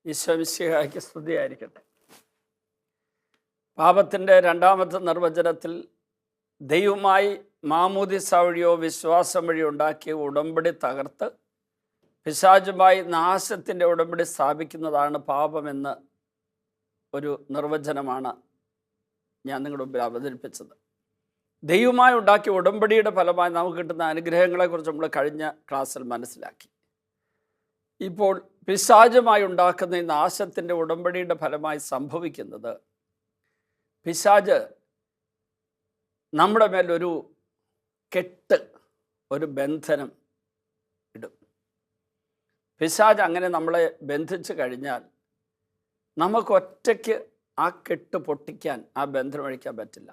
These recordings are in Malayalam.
ഈശോ മിശിഹായ്ക്ക് സ്തുതിയായിരിക്കട്ടെ. പാപത്തിൻ്റെ രണ്ടാമത്തെ നിർവചനത്തിൽ ദൈവമായി മാമോദിസ വഴിയോ വിശ്വാസം വഴിയോ ഉണ്ടാക്കിയ ഉടമ്പടി തകർത്ത് പിശാചുമായി നാശത്തിൻ്റെ ഉടമ്പടി സ്ഥാപിക്കുന്നതാണ് പാപമെന്ന് ഒരു നിർവചനമാണ് ഞാൻ നിങ്ങളുടെ മുമ്പിൽ അവതരിപ്പിച്ചത്. ദൈവമായി ഉണ്ടാക്കിയ ഉടമ്പടിയുടെ ഫലമായി നമുക്ക് കിട്ടുന്ന അനുഗ്രഹങ്ങളെക്കുറിച്ച് നമ്മൾ കഴിഞ്ഞ ക്ലാസ്സിൽ മനസ്സിലാക്കി. ഇപ്പോൾ പിശാചുമായി ഉണ്ടാക്കുന്ന ഈ നാശത്തിൻ്റെ ഉടമ്പടിയുടെ ഫലമായി സംഭവിക്കുന്നത്, പിശാച് നമ്മുടെ മേലൊരു കെട്ട്, ഒരു ബന്ധനം ഇടും. പിശാച് അങ്ങനെ നമ്മളെ ബന്ധിച്ചു കഴിഞ്ഞാൽ നമുക്ക് ഒറ്റയ്ക്ക് ആ കെട്ട് പൊട്ടിക്കാൻ, ആ ബന്ധനം അഴിക്കാൻ പറ്റില്ല.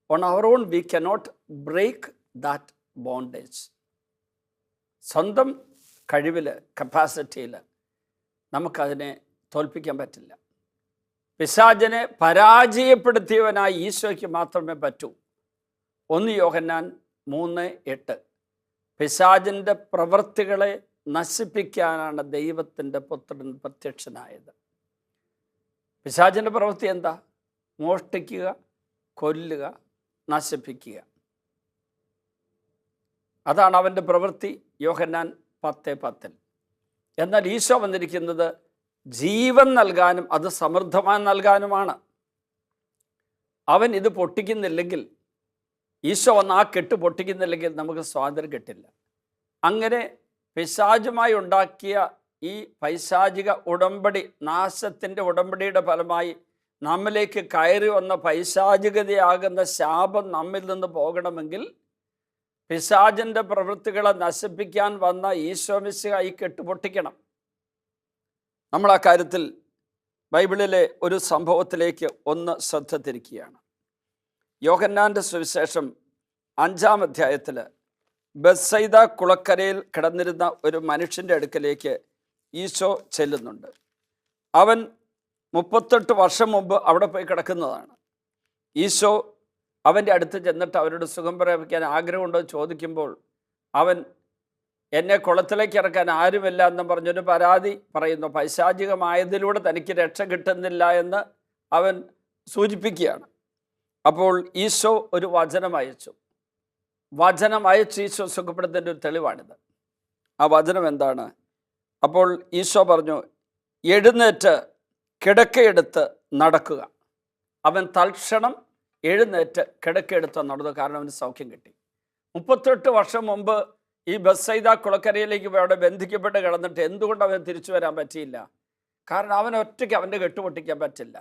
On our own we cannot break that bondage. സ്വന്തം കഴിവിൽ, കപ്പാസിറ്റിയിൽ നമുക്കതിനെ തോൽപ്പിക്കാൻ പറ്റില്ല. പിശാചിനെ പരാജയപ്പെടുത്തിയവനായി ഈശോയ്ക്ക് മാത്രമേ പറ്റൂ. 1 യോഹന്നാൻ 3:8. പിശാചിൻ്റെ പ്രവൃത്തികളെ നശിപ്പിക്കാനാണ് ദൈവത്തിൻ്റെ പുത്രൻ പ്രത്യക്ഷനായത്. പിശാചിൻ്റെ പ്രവൃത്തി എന്താ? മോഷ്ടിക്കുക, കൊല്ലുക, നശിപ്പിക്കുക. അതാണ് അവൻ്റെ പ്രവൃത്തി. യോഹന്നാൻ 10:10. എന്നാൽ ഈശോ വന്നിരിക്കുന്നത് ജീവൻ നൽകാനും അത് സമൃദ്ധമായി നൽകാനുമാണ്. അവൻ ഇത് പൊട്ടിക്കുന്നില്ലെങ്കിൽ, ഈശോ വന്ന് ആ കെട്ട് പൊട്ടിക്കുന്നില്ലെങ്കിൽ നമുക്ക് സ്വാതന്ത്ര്യം കിട്ടില്ല. അങ്ങനെ പിശാചുമായി ഉണ്ടാക്കിയ ഈ പൈശാചിക ഉടമ്പടി, നാശത്തിൻ്റെ ഉടമ്പടിയുടെ ഫലമായി നമ്മിലേക്ക് കയറി വന്ന പൈശാചികതയാകുന്ന ശാപം നമ്മിൽ നിന്ന് പോകണമെങ്കിൽ പിശാചിൻ്റെ പ്രവൃത്തികളെ നശിപ്പിക്കാൻ വന്ന ഈശോ മിശിഹ ഈ കെട്ട് പൊട്ടിക്കണം. നമ്മൾ ആ കാര്യത്തിൽ ബൈബിളിലെ ഒരു സംഭവത്തിലേക്ക് ഒന്ന് ശ്രദ്ധ തിരിക്കുകയാണ്. യോഹന്നാൻ്റെ സുവിശേഷം 5-ാം അധ്യായത്തിൽ ബെത്സൈദ കുളക്കരയിൽ കിടന്നിരുന്ന ഒരു മനുഷ്യൻ്റെ അടുക്കലേക്ക് ഈശോ ചെല്ലുന്നുണ്ട്. അവൻ 38 വർഷം മുമ്പ് അവിടെ പോയി കിടക്കുന്നതാണ്. ഈശോ അവൻ്റെ അടുത്ത് ചെന്നിട്ട് അവരോട് സുഖം പ്രാപിക്കാൻ ആഗ്രഹമുണ്ടോ ചോദിക്കുമ്പോൾ അവൻ, എന്നെ കുളത്തിലേക്ക് ഇറക്കാൻ ആരുമില്ല എന്നും പറഞ്ഞൊരു പരാതി പറയുന്നു. പൈശാചികമായതിലൂടെ തനിക്ക് രക്ഷ കിട്ടുന്നില്ല എന്ന് അവൻ സൂചിപ്പിക്കുകയാണ്. അപ്പോൾ ഈശോ ഒരു വചനം അയച്ചു. ഈശോ സുഖപ്പെടുത്തേണ്ട ഒരു തെളിവാണിത്. ആ വചനം എന്താണ്? അപ്പോൾ ഈശോ പറഞ്ഞു, എഴുന്നേറ്റ് കിടക്കയെടുത്ത് നടക്കുക. അവൻ തൽക്ഷണം എഴുന്നേറ്റ് കിടക്കയെടുത്ത് നടന്നു. കാരണം അവന് സൗഖ്യം കിട്ടി. 38 വർഷം മുമ്പ് ഈ ബെത്സൈദ കുളക്കരയിലേക്ക് പോയി അവിടെ ബന്ധിക്കപ്പെട്ട് കിടന്നിട്ട് എന്തുകൊണ്ട് അവന് തിരിച്ചു വരാൻ പറ്റിയില്ല? കാരണം അവൻ ഒറ്റയ്ക്ക് അവൻ്റെ കെട്ട് പൊട്ടിക്കാൻ പറ്റില്ല.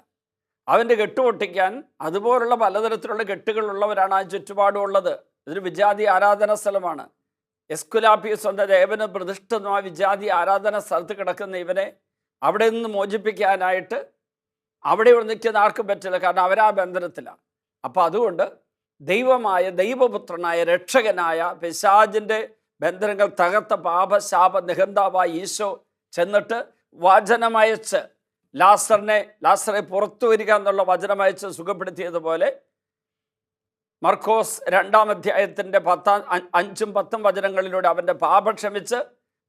അവൻ്റെ കെട്ട് പൊട്ടിക്കാൻ അതുപോലുള്ള പലതരത്തിലുള്ള കെട്ടുകളുള്ളവരാണ് ആ ചുറ്റുപാടുമുള്ളത്. ഇതൊരു വിജാതി ആരാധന സ്ഥലമാണ്. എസ്കുലാപ്പിയസ് എന്ന ദേവന് പ്രതിഷ്ഠിതമായ വിജാതി ആരാധന സ്ഥലത്ത് കിടക്കുന്ന ഇവനെ അവിടെ നിന്ന് മോചിപ്പിക്കാനായിട്ട് അവിടെ നിൽക്കുന്ന ആർക്കും പറ്റില്ല. കാരണം അവരാ ബന്ധനത്തിലാണ്. അപ്പം അതുകൊണ്ട് ദൈവമായ, ദൈവപുത്രനായ, രക്ഷകനായ പിശാചിൻ്റെ ബന്ധനങ്ങൾ തകർത്ത പാപശാപ നിഹന്താവായ ഈശോ ചെന്നിട്ട് വചനമയച്ച് ലാസറെ പുറത്തു വരിക എന്നുള്ള വചനമയച്ച് സുഖപ്പെടുത്തിയതുപോലെ മർക്കോസ് 2-ാം അധ്യായത്തിൻ്റെ 5-10 വചനങ്ങളിലൂടെ അവൻ്റെ പാപം ക്ഷമിച്ച്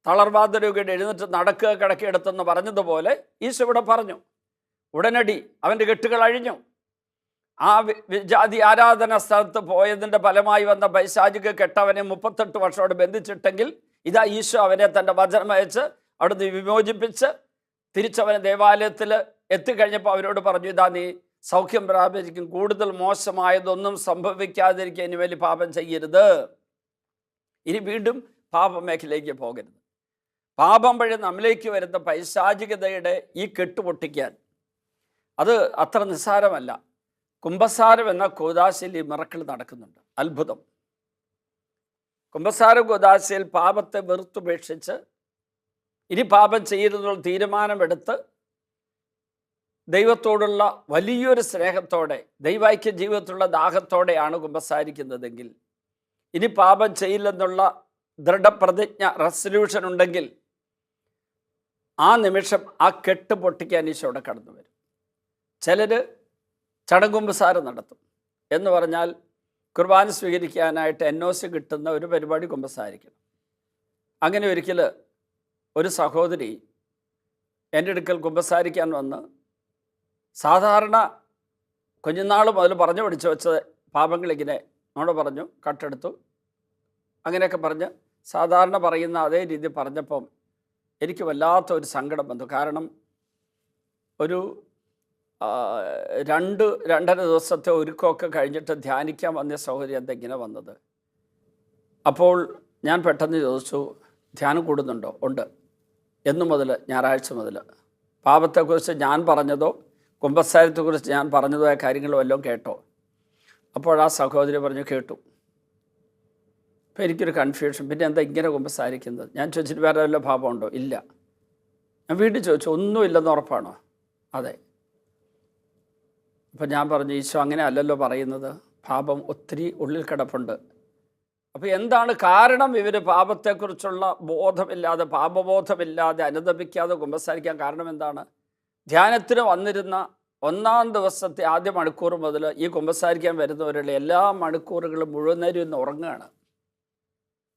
തളർവാദ രോഗിയുടെ എഴുന്നേറ്റ് നടക്കുക, കിടക്കയെടുത്തെന്ന് പറഞ്ഞതുപോലെ ഈശോ ഇവിടെ പറഞ്ഞു. ഉടനടി അവൻ്റെ കെട്ടുകൾ അഴിഞ്ഞു. ആ ജാതി ആരാധന സ്ഥലത്ത് പോയതിൻ്റെ ഫലമായി വന്ന പൈശാചിക കെട്ടവനെ 38 വർഷത്തോടെ ബന്ധിച്ചിട്ടെങ്കിൽ ഇതാ ഈശോ അവനെ തൻ്റെ വചനമയച്ച് അവിടുന്ന് വിമോചിപ്പിച്ച് തിരിച്ചവനെ ദേവാലയത്തിൽ എത്തിക്കഴിഞ്ഞപ്പോൾ അവരോട് പറഞ്ഞു, ഇതാ നീ സൗഖ്യം പ്രാപിക്കും, കൂടുതൽ മോശമായതൊന്നും സംഭവിക്കാതിരിക്കുക, ഇനി വലിയ പാപം ചെയ്യരുത്, ഇനി വീണ്ടും പാപമേഖലയിലേക്ക് പോകരുത്. പാപം വഴി നമ്മിലേക്ക് വരുന്ന പൈശാചികതയുടെ ഈ കെട്ട് പൊട്ടിക്കാൻ അത് അത്ര നിസ്സാരമല്ല. കുംഭസാരം എന്ന കൂദാശയിൽ ഈ മിറക്കിൾ നടക്കുന്നുണ്ട്, അത്ഭുതം. കുംഭസാര കൂദാശയിൽ പാപത്തെ വെറുത്തുപേക്ഷിച്ച് ഇനി പാപം ചെയ്യരുതെന്നുള്ള തീരുമാനമെടുത്ത് ദൈവത്തോടുള്ള വലിയൊരു സ്നേഹത്തോടെ, ദൈവൈക്യ ജീവിതത്തിലുള്ള ദാഹത്തോടെയാണ് കുമ്പസാരിക്കുന്നതെങ്കിൽ, ഇനി പാപം ചെയ്യില്ലെന്നുള്ള ദൃഢപ്രതിജ്ഞ, റെസല്യൂഷൻ ഉണ്ടെങ്കിൽ ആ നിമിഷം ആ കെട്ട് പൊട്ടിക്കാൻ ഈശോടെ കടന്നു വരും. ചിലർ ചടങ്ങുമ്പസാരം നടത്തും. എന്ന് പറഞ്ഞാൽ കുർബാന സ്വീകരിക്കാനായിട്ട് NOC കിട്ടുന്ന ഒരു പരിപാടി കുമ്പസാരിക്കണം. അങ്ങനെ ഒരിക്കൽ ഒരു സഹോദരി എൻ്റെ അടുക്കൽ കുമ്പസാരിക്കാൻ വന്ന് സാധാരണ കുഞ്ഞുനാൾ മുതൽ പറഞ്ഞു പഠിച്ചു വെച്ച പാപങ്ങളിങ്ങനെ എന്നോട് പറഞ്ഞു, കട്ടെടുത്തു, അങ്ങനെയൊക്കെ പറഞ്ഞ് സാധാരണ പറയുന്ന അതേ രീതി പറഞ്ഞപ്പം എനിക്ക് വല്ലാത്തൊരു സങ്കടം വന്നു. കാരണം ഒരു 2-2.5 ദിവസത്തെ ഒരുക്കമൊക്കെ കഴിഞ്ഞിട്ട് ധ്യാനിക്കാൻ വന്ന സൗകര്യം എന്തെങ്ങനെ വന്നത്. അപ്പോൾ ഞാൻ പെട്ടെന്ന് ചോദിച്ചു, ധ്യാനം കൂടുന്നുണ്ടോ? ഉണ്ട്. എന്നു മുതൽ? ഞായറാഴ്ച മുതൽ. പാപത്തെക്കുറിച്ച് ഞാൻ പറഞ്ഞതോ കുമ്പസാരത്തെക്കുറിച്ച് ഞാൻ പറഞ്ഞതോ ആയ കാര്യങ്ങൾ വല്ലതും കേട്ടോ? അപ്പോൾ ആ സഹോദരി പറഞ്ഞു, കേട്ടു. അപ്പോൾ എനിക്കൊരു കൺഫ്യൂഷൻ, പിന്നെ എന്താ ഇങ്ങനെ കുമ്പസാരിക്കുന്നത്? ഞാൻ ചോദിച്ചിട്ട് വേറെ വല്ല പാപമുണ്ടോ? ഇല്ല. ഞാൻ വീട്ടിൽ ചോദിച്ചു, ഒന്നുമില്ലെന്ന് ഉറപ്പാണോ? അതെ. അപ്പം ഞാൻ പറഞ്ഞു, ഈശോ അങ്ങനെ അല്ലല്ലോ പറയുന്നത്, പാപം ഒത്തിരി ഉള്ളിൽ കിടപ്പുണ്ട്. അപ്പോൾ എന്താണ് കാരണം? ഇവർ പാപത്തെക്കുറിച്ചുള്ള ബോധമില്ലാതെ, പാപബോധമില്ലാതെ, അനുദപിക്കാതെ കുമ്പസാരിക്കാൻ കാരണം എന്താണ്? ധ്യാനത്തിന് വന്നിരുന്ന 1-ാം ദിവസത്തെ ആദ്യ മണിക്കൂർ മുതൽ ഈ കുമ്പസാരിക്കാൻ വരുന്നവരുടെ എല്ലാ മണിക്കൂറുകളും മുഴുവൻ നേരം ഇന്ന് ഉറങ്ങുകയാണ്.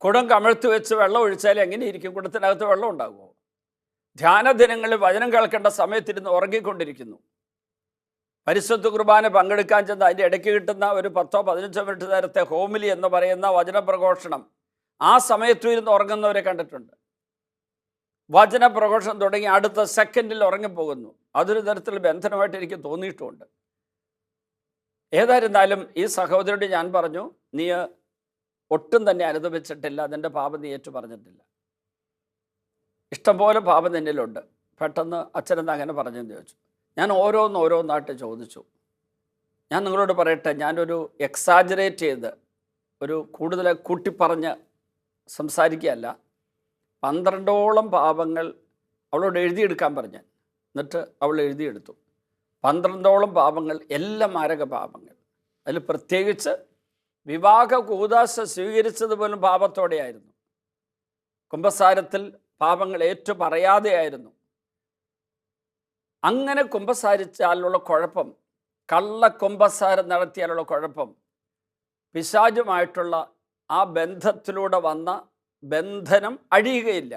കുടം കമഴ്ത്തി വെച്ച് വെള്ളം ഒഴിച്ചാൽ എങ്ങനെ ഇരിക്കും? കുടത്തിനകത്ത് വെള്ളം ഉണ്ടാകുമോ? ധ്യാന ദിനങ്ങളിൽ വചനം കേൾക്കേണ്ട സമയത്തിരുന്ന് ഉറങ്ങിക്കൊണ്ടിരിക്കുന്നു. പരിശുദ്ധ കുർബാന പങ്കെടുക്കാൻ ചെന്ന് അതിൻ്റെ ഇടയ്ക്ക് കിട്ടുന്ന ഒരു 10-15 മിനിറ്റ് നേരത്തെ ഹോമിലി എന്ന് പറയുന്ന വചനപ്രഘോഷണം, ആ സമയത്തും ഇരുന്ന് ഉറങ്ങുന്നവരെ കണ്ടിട്ടുണ്ട്. വചനപ്രഘോഷണം തുടങ്ങി അടുത്ത സെക്കൻഡിൽ ഉറങ്ങിപ്പോകുന്നു. അതൊരു തരത്തിൽ ബന്ധനമായിട്ട് എനിക്ക് തോന്നിയിട്ടുമുണ്ട്. ഏതായിരുന്നാലും ഈ സഹോദരിയോട് ഞാൻ പറഞ്ഞു, നീ ഒട്ടും തന്നെ അനുദപിച്ചിട്ടില്ല, അതിൻ്റെ പാപം നീ ഏറ്റു പറഞ്ഞിട്ടില്ല, ഇഷ്ടംപോലെ പാപം നിന്നിലുണ്ട്. പെട്ടെന്ന് അച്ഛനെന്ന് അങ്ങനെ പറഞ്ഞെന്ന് ചോദിച്ചു. ഞാൻ ഓരോന്നായിട്ട് ചോദിച്ചു. ഞാൻ നിങ്ങളോട് പറയട്ടെ, ഞാനൊരു എക്സാജറേറ്റ് ചെയ്ത് ഒരു കൂടുതൽ കൂട്ടിപ്പറഞ്ഞ് സംസാരിക്കുകയല്ല. 12ഓളം പാപങ്ങൾ അവളോട് എഴുതിയെടുക്കാൻ പറഞ്ഞു. എന്നിട്ട് അവൾ എഴുതിയെടുത്തു. 12ഓളം പാപങ്ങൾ, എല്ലാം മാരക പാപങ്ങൾ. അതിൽ പ്രത്യേകിച്ച് വിവാഹ കൂദാശ സ്വീകരിച്ചതുപോലും പാപത്തോടെയായിരുന്നു. കുമ്പസാരത്തിൽ പാപങ്ങൾ ഏറ്റു പറയാതെയായിരുന്നു. അങ്ങനെ കുമ്പസാരിച്ചാലുള്ള കുഴപ്പം, കള്ള കുമ്പസാരം നടത്തിയാലുള്ള കുഴപ്പം, പിശാചുമായിട്ടുള്ള ആ ബന്ധത്തിലൂടെ വന്ന ബന്ധനം അഴിയുകയില്ല.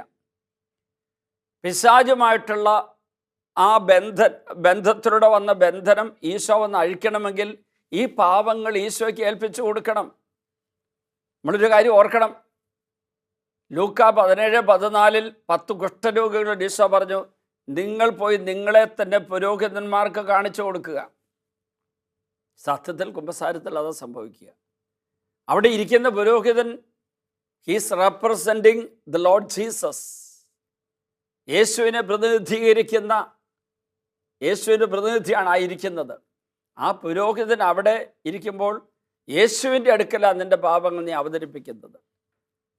പിശാചുമായിട്ടുള്ള ആ ബന്ധത്തിലൂടെ വന്ന ബന്ധനം ഈശോ വന്ന് അഴിക്കണമെങ്കിൽ ഈ പാപങ്ങൾ ഈശോയ്ക്ക് ഏൽപ്പിച്ചു കൊടുക്കണം. നമ്മളൊരു കാര്യം ഓർക്കണം, ലൂക്കാ 17:14 10 കുഷ്ഠരോഗികളോട് ഈശോ പറഞ്ഞു, നിങ്ങൾ പോയി നിങ്ങളെ തന്നെ പുരോഹിതന്മാർക്ക് കാണിച്ചു കൊടുക്കുക. സത്യത്തിൽ കുമ്പസാരത്തിൽ അത് സംഭവിക്കുക. അവിടെ ഇരിക്കുന്ന പുരോഹിതൻ, he's representing the Lord Jesus. യേശുവിനെ പ്രതിനിധിയാണ് ആയിരിക്കുന്നത്. ആ പുരോഹിതൻ അവിടെ ഇരിക്കുമ്പോൾ യേശുവിൻ്റെ അടുക്കലാണ് നിൻ്റെ പാപങ്ങൾ നീ അവതരിപ്പിക്കുന്നത്.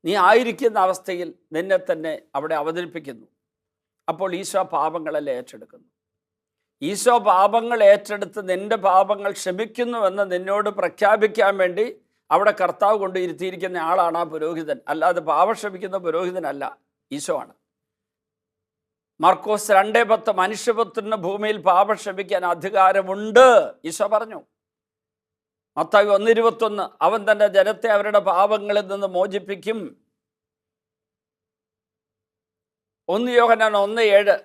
നീ ആയിരിക്കുന്ന അവസ്ഥയിൽ നിന്നെ തന്നെ അവിടെ അവതരിപ്പിക്കുന്നു. അപ്പോൾ ഈശോ പാപങ്ങളെല്ലാം ഏറ്റെടുക്കുന്നു. ഈശോ പാപങ്ങൾ ഏറ്റെടുത്ത് നിൻ്റെ പാപങ്ങൾ ക്ഷമിക്കുന്നുവെന്ന് നിന്നോട് പ്രഖ്യാപിക്കാൻ വേണ്ടി അവിടെ കർത്താവ് കൊണ്ട് ഇരുത്തിയിരിക്കുന്ന ആളാണ് ആ പുരോഹിതൻ. അല്ലാതെ പാപം ക്ഷമിക്കുന്ന പുരോഹിതനല്ല, ഈശോ ആണ്. മർക്കോസ് 2:10 മനുഷ്യപുത്രന് ഭൂമിയിൽ പാപം ക്ഷമിക്കാൻ അധികാരമുണ്ട്, ഈശോ പറഞ്ഞു. മത്തായി 1:21 അവൻ തൻ്റെ ജനത്തെ അവരുടെ പാപങ്ങളിൽ നിന്ന് മോചിപ്പിക്കും. 1 യോഹന്നാൻ 1:7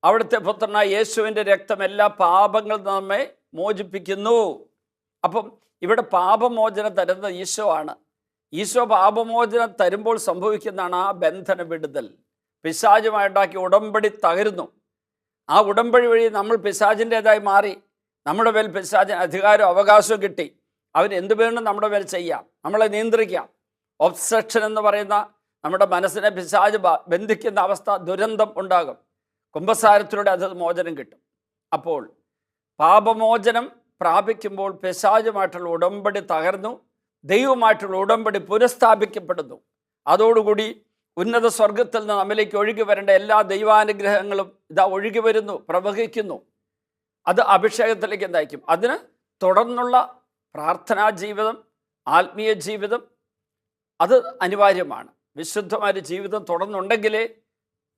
അവിടുത്തെ പുത്രനായ യേശുവിൻ്റെ രക്തം എല്ലാ പാപങ്ങളിൽ നമ്മെ മോചിപ്പിക്കുന്നു. അപ്പം ഇവിടെ പാപമോചനം തരുന്നത് ഈശോ ആണ്. ഈശോ പാപമോചനം തരുമ്പോൾ സംഭവിക്കുന്നതാണ് ആ ബന്ധന വിടുതൽ. പിശാചുമായിട്ടുണ്ടാക്കിയ ഉടമ്പടി തകരുന്നു. ആ ഉടമ്പടി വഴി നമ്മൾ പിശാചിൻ്റേതായി മാറി. നമ്മുടെ മേൽ പിശാചിന് അധികാരവും അവകാശവും കിട്ടി. അവൻ എന്ത് വേണം നമ്മുടെ മേൽ ചെയ്യാം, നമ്മളെ നിയന്ത്രിക്കാം. ഒബ്സെഷൻ എന്ന് പറയുന്ന നമ്മുടെ മനസ്സിനെ പിശാച് ബന്ധിക്കുന്ന അവസ്ഥ, ദുരന്തം ഉണ്ടാകും. കുമ്പസാരത്തിലൂടെ അത് മോചനം കിട്ടും. അപ്പോൾ പാപമോചനം പ്രാപിക്കുമ്പോൾ പിശാചുമായിട്ടുള്ള ഉടമ്പടി തകർന്നു, ദൈവമായിട്ടുള്ള ഉടമ്പടി പുനഃസ്ഥാപിക്കപ്പെടുന്നു. അതോടുകൂടി ഉന്നത സ്വർഗത്തിൽ നിന്ന് നമ്മിലേക്ക് ഒഴുകി വരേണ്ട എല്ലാ ദൈവാനുഗ്രഹങ്ങളും ഇതാ ഒഴുകി വരുന്നു, പ്രവഹിക്കുന്നു. അത് അഭിഷേകത്തിലേക്ക് നയിക്കും. അതിന് തുടർന്നുള്ള പ്രാർത്ഥനാ ജീവിതം, ആത്മീയ ജീവിതം അത് അനിവാര്യമാണ്. വിശുദ്ധമായ ജീവിതം തുടർന്നുണ്ടെങ്കിലേ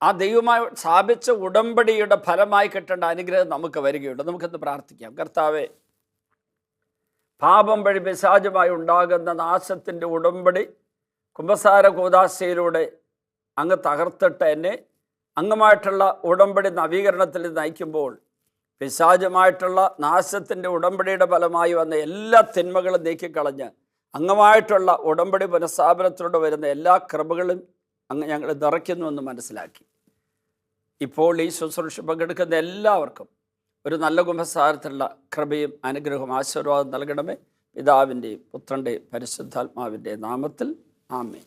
ആ ദൈവമായി സ്ഥാപിച്ച ഉടമ്പടിയുടെ ഫലമായി കിട്ടേണ്ട അനുഗ്രഹം നമുക്ക് വരികയുണ്ട്. നമുക്കിന്ന് പ്രാർത്ഥിക്കാം. കർത്താവേ, പാപം വഴി പിശാചുമായി ഉണ്ടാകുന്ന നാശത്തിൻ്റെ ഉടമ്പടി കുമ്പസാര കൂദാശയിലൂടെ അങ്ങ് തകർത്തിട്ട് എന്നെ അങ്ങുമായിട്ടുള്ള ഉടമ്പടി നവീകരണത്തിൽ നയിക്കുമ്പോൾ പിശാചുമായിട്ടുള്ള നാശത്തിൻ്റെ ഉടമ്പടിയുടെ ഫലമായി വന്ന എല്ലാ തിന്മകളും നീക്കിക്കളഞ്ഞ് അങ്ങുമായിട്ടുള്ള ഉടമ്പടി പുനഃസ്ഥാപനത്തിലൂടെ വരുന്ന എല്ലാ കൃപകളും അങ്ങ് ഞങ്ങൾ നിറയ്ക്കുന്നുവെന്ന് മനസ്സിലാക്കി. ഇപ്പോൾ ഈ ശുശ്രൂഷ പങ്കെടുക്കുന്ന എല്ലാവർക്കും ഒരു നല്ല കുമ്പസാരത്തിലുള്ള കൃപയും അനുഗ്രഹവും ആശീർവാദം നൽകണമേ. പിതാവിൻ്റെയും പുത്രൻ്റെയും പരിശുദ്ധാത്മാവിൻ്റെ നാമത്തിൽ ആമേൻ.